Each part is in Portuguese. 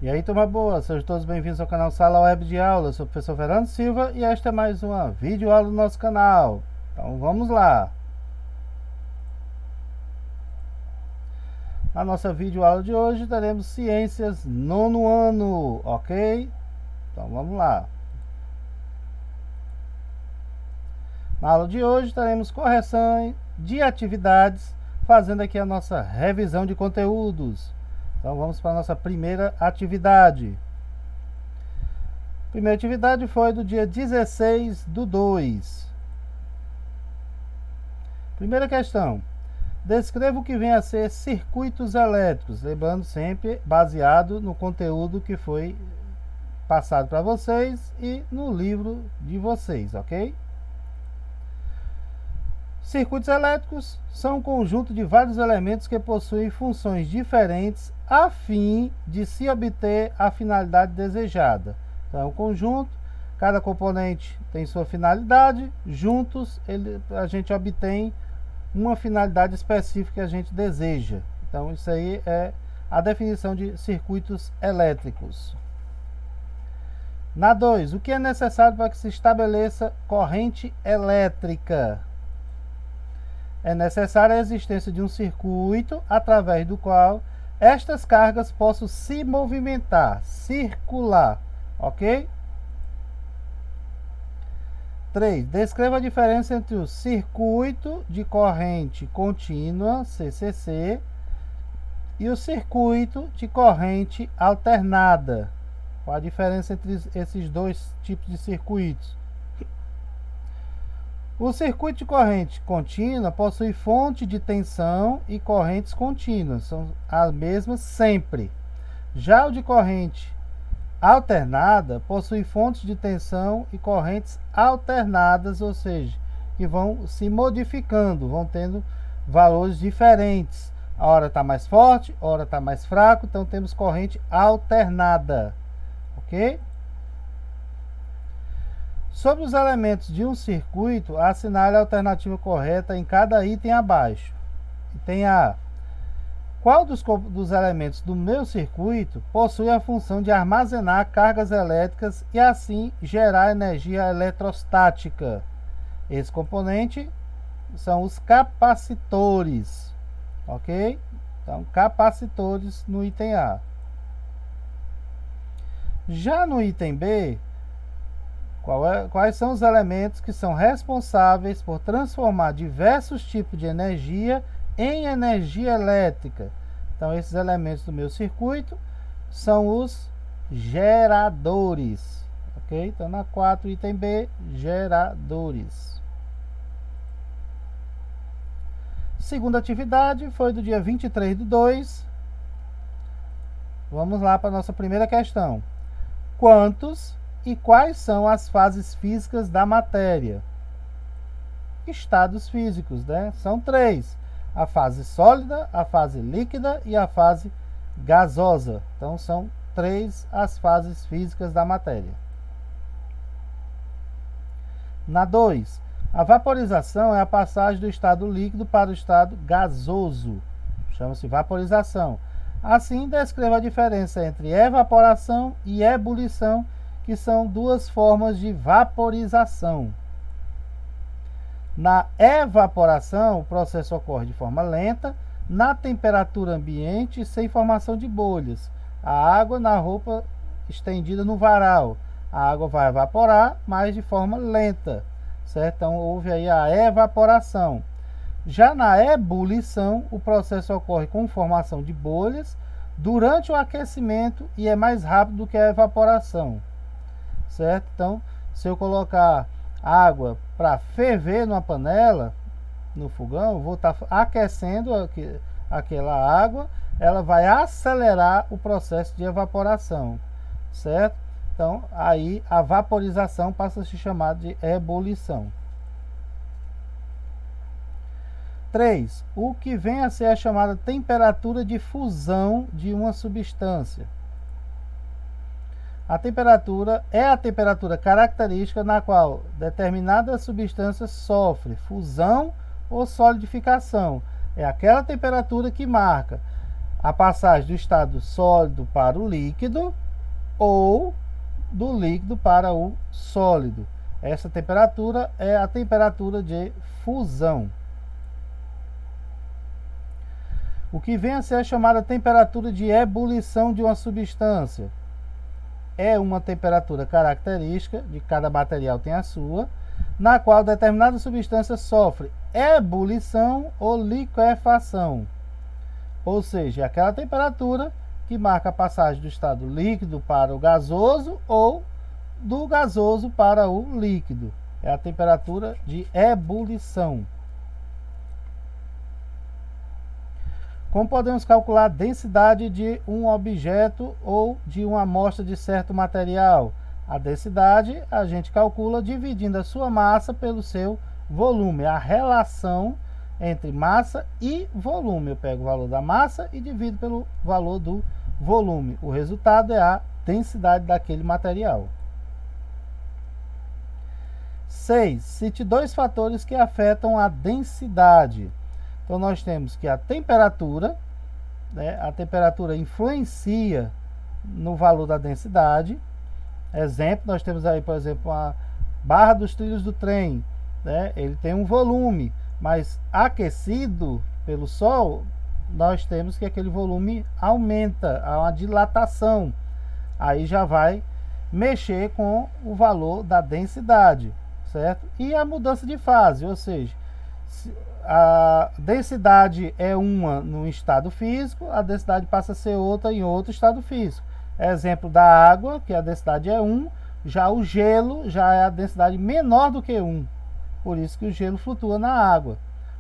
E aí, turma boa, sejam todos bem-vindos ao canal Sala Web de Aula. Eu sou o professor Fernando Silva e esta é mais uma videoaula do nosso canal. Então vamos lá. Na nossa videoaula de hoje teremos Ciências nono ano, ok? Então vamos lá. Na aula de hoje teremos correção de atividades, fazendo aqui a nossa revisão de conteúdos. Então vamos para a nossa primeira atividade. A primeira atividade foi do dia 16/2. Primeira questão. Descreva o que vem a ser circuitos elétricos, lembrando sempre baseado no conteúdo que foi passado para vocês e no livro de vocês, ok? Circuitos elétricos são um conjunto de vários elementos que possuem funções diferentes a fim de se obter a finalidade desejada. Então, é um conjunto, cada componente tem sua finalidade, juntos a gente obtém uma finalidade específica que a gente deseja. Então, isso aí é a definição de circuitos elétricos. Na 2, o que é necessário para que se estabeleça corrente elétrica? É necessária a existência de um circuito através do qual estas cargas possam se movimentar, circular, ok? 3. Descreva a diferença entre o circuito de corrente contínua, CCC, e o circuito de corrente alternada. Qual a diferença entre esses dois tipos de circuitos? O circuito de corrente contínua possui fonte de tensão e correntes contínuas, são as mesmas sempre. Já o de corrente alternada possui fontes de tensão e correntes alternadas, ou seja, que vão se modificando, vão tendo valores diferentes. A hora está mais forte, a hora está mais fraco, então temos corrente alternada, ok? Sobre os elementos de um circuito, assinale a alternativa correta em cada item abaixo. Item A. Qual dos elementos do meu circuito possui a função de armazenar cargas elétricas e assim gerar energia eletrostática? Esse componente são os capacitores, ok? Então, capacitores no item A. Já no item B, quais são os elementos que são responsáveis por transformar diversos tipos de energia em energia elétrica? Então, esses elementos do meu circuito são os geradores, ok? Então, na 4, item B, geradores. Segunda atividade foi do dia 23/2. Vamos lá para a nossa primeira questão. Quantos e quais são as fases físicas da matéria? Estados físicos, né? São 3. A fase sólida, a fase líquida e a fase gasosa. Então, são 3 as fases físicas da matéria. Na 2, a vaporização é a passagem do estado líquido para o estado gasoso. Chama-se vaporização. Assim, descreva a diferença entre evaporação e ebulição, que são duas formas de vaporização. Na evaporação, o processo ocorre de forma lenta, na temperatura ambiente, sem formação de bolhas. A água na roupa estendida no varal. A água vai evaporar, mas de forma lenta, certo? Então, houve aí a evaporação. Já na ebulição, o processo ocorre com formação de bolhas durante o aquecimento e é mais rápido do que a evaporação, certo? Então, se eu colocar água para ferver numa panela, no fogão, vou estar aquecendo aquela água, ela vai acelerar o processo de evaporação, certo? Então, aí a vaporização passa a se chamar de ebulição. 3. O que vem a ser a chamada temperatura de fusão de uma substância. A temperatura é a temperatura característica na qual determinada substância sofre fusão ou solidificação. É aquela temperatura que marca a passagem do estado sólido para o líquido ou do líquido para o sólido. Essa temperatura é a temperatura de fusão. O que vem a ser chamada temperatura de ebulição de uma substância é uma temperatura característica, de cada material tem a sua, na qual determinada substância sofre ebulição ou liquefação. Ou seja, é aquela temperatura que marca a passagem do estado líquido para o gasoso ou do gasoso para o líquido. É a temperatura de ebulição. Como podemos calcular a densidade de um objeto ou de uma amostra de certo material? A densidade a gente calcula dividindo a sua massa pelo seu volume. A relação entre massa e volume. Eu pego o valor da massa e divido pelo valor do volume. O resultado é a densidade daquele material. 6. Cite dois fatores que afetam a densidade. Então, nós temos que a temperatura influencia no valor da densidade. Exemplo, nós temos aí, por exemplo, a barra dos trilhos do trem. Ele tem um volume, mas aquecido pelo sol, nós temos que aquele volume aumenta, há uma dilatação. Aí já vai mexer com o valor da densidade, certo? E a mudança de fase, ou seja, a densidade é uma no estado físico, a densidade passa a ser outra em outro estado físico. Exemplo da água, que a densidade é 1, já o gelo já é a densidade menor do que 1. Por isso que o gelo flutua na água.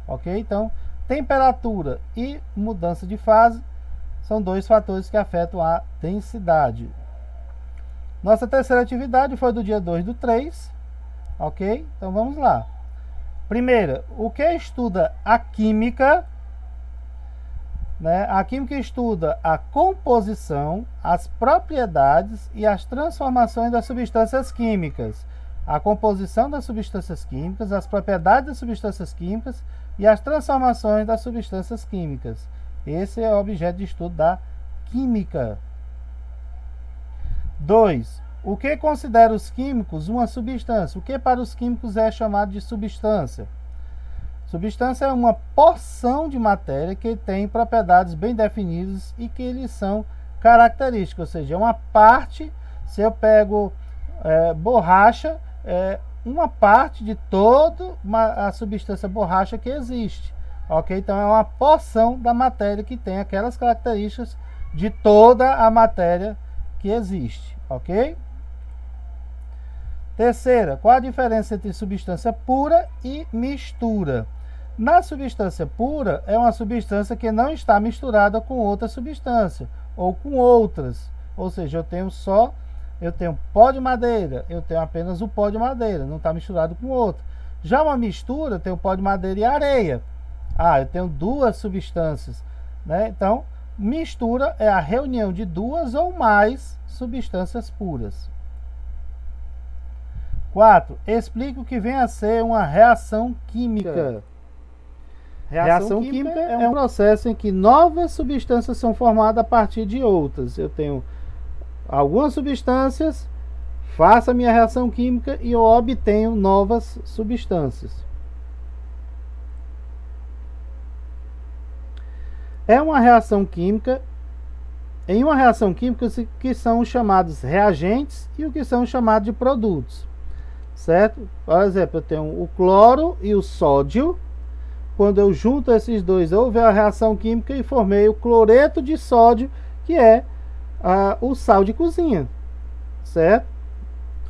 Ok? Então, temperatura e mudança de fase são dois fatores que afetam a densidade. Nossa terceira atividade foi do dia 2/3. Ok? Então, vamos lá. Primeira, o que estuda a química? A química estuda a composição, as propriedades e as transformações das substâncias químicas. A composição das substâncias químicas, as propriedades das substâncias químicas e as transformações das substâncias químicas. Esse é o objeto de estudo da química. 2. O que considera os químicos uma substância? O que para os químicos é chamado de substância? Substância é uma porção de matéria que tem propriedades bem definidas e que lhes são características, ou seja, é uma parte. Se eu pego borracha, é uma parte de toda a substância borracha que existe. Ok? Então é uma porção da matéria que tem aquelas características de toda a matéria que existe. Ok? Terceira, qual a diferença entre substância pura e mistura? Na substância pura, é uma substância que não está misturada com outra substância, ou com outras. Ou seja, eu tenho pó de madeira, eu tenho apenas o pó de madeira, não está misturado com outro. Já uma mistura, eu tenho pó de madeira e areia. Eu tenho duas substâncias. Então, mistura é a reunião de duas ou mais substâncias puras. 4. Explique o que vem a ser uma reação química. Reação química é um processo em que novas substâncias são formadas a partir de outras. Eu tenho algumas substâncias, faço a minha reação química e eu obtenho novas substâncias. É uma reação química. Em uma reação química, que são os chamados reagentes e o que são chamados de produtos. Certo? Por exemplo, eu tenho o cloro e o sódio. Quando eu junto esses dois, houve a reação química e formei o cloreto de sódio, que é o sal de cozinha. Certo?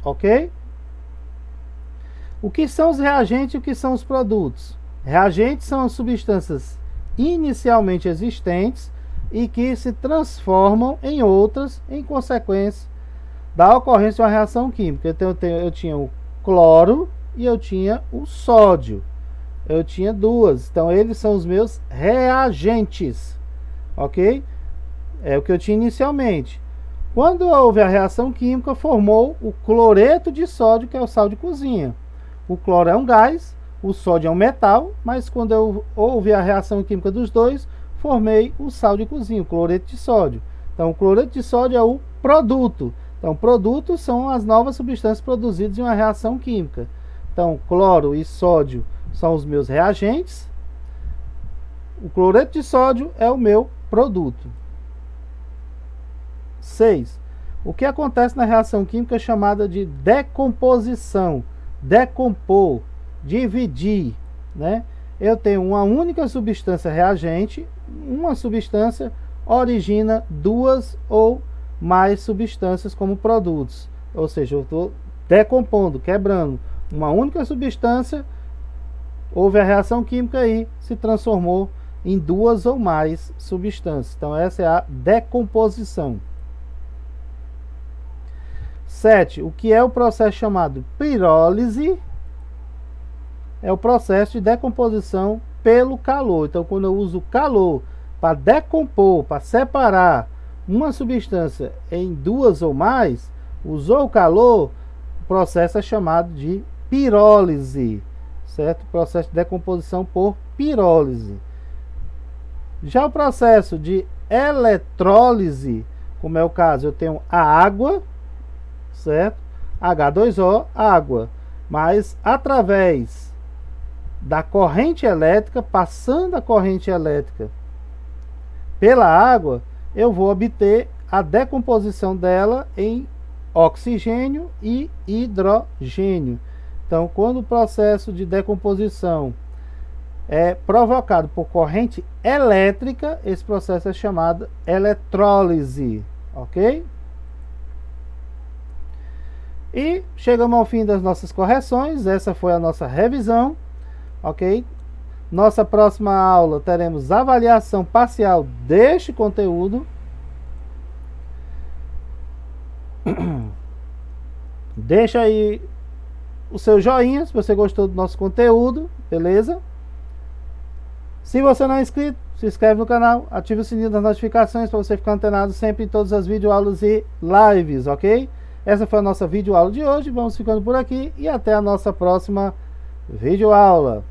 Ok? O que são os reagentes e o que são os produtos? Reagentes são as substâncias inicialmente existentes e que se transformam em outras em consequência da ocorrência de uma reação química. Então, eu tinha o cloro e eu tinha o sódio. Eu tinha duas. Então, eles são os meus reagentes. Ok? É o que eu tinha inicialmente. Quando houve a reação química, formou o cloreto de sódio, que é o sal de cozinha. O cloro é um gás, o sódio é um metal, mas quando houve a reação química dos dois, formei o sal de cozinha, o cloreto de sódio. Então, o cloreto de sódio é o produto. Então, produtos são as novas substâncias produzidas em uma reação química. Então, cloro e sódio são os meus reagentes. O cloreto de sódio é o meu produto. 6. O que acontece na reação química chamada de decomposição? Decompor, dividir, né? Eu tenho uma única substância reagente, uma substância origina duas ou mais substâncias como produtos. Ou seja, eu estou decompondo, quebrando uma única substância, houve a reação química e se transformou em duas ou mais substâncias. Então essa é a decomposição. 7. O que é o processo chamado pirólise? É o processo de decomposição pelo calor. Então, quando eu uso calor para decompor, para separar uma substância em duas ou mais, usou o calor, o processo é chamado de pirólise, certo? Processo de decomposição por pirólise. Já o processo de eletrólise, como é o caso, eu tenho a água, certo? H2O, água, mas através da corrente elétrica, passando a corrente elétrica pela água, eu vou obter a decomposição dela em oxigênio e hidrogênio. Então, quando o processo de decomposição é provocado por corrente elétrica, esse processo é chamado eletrólise, ok? E chegamos ao fim das nossas correções. Essa foi a nossa revisão, ok? Nossa próxima aula teremos avaliação parcial deste conteúdo. Deixa aí o seu joinha se você gostou do nosso conteúdo, beleza? Se você não é inscrito, se inscreve no canal, ative o sininho das notificações para você ficar antenado sempre em todas as videoaulas e lives, ok? Essa foi a nossa videoaula de hoje, vamos ficando por aqui e até a nossa próxima videoaula.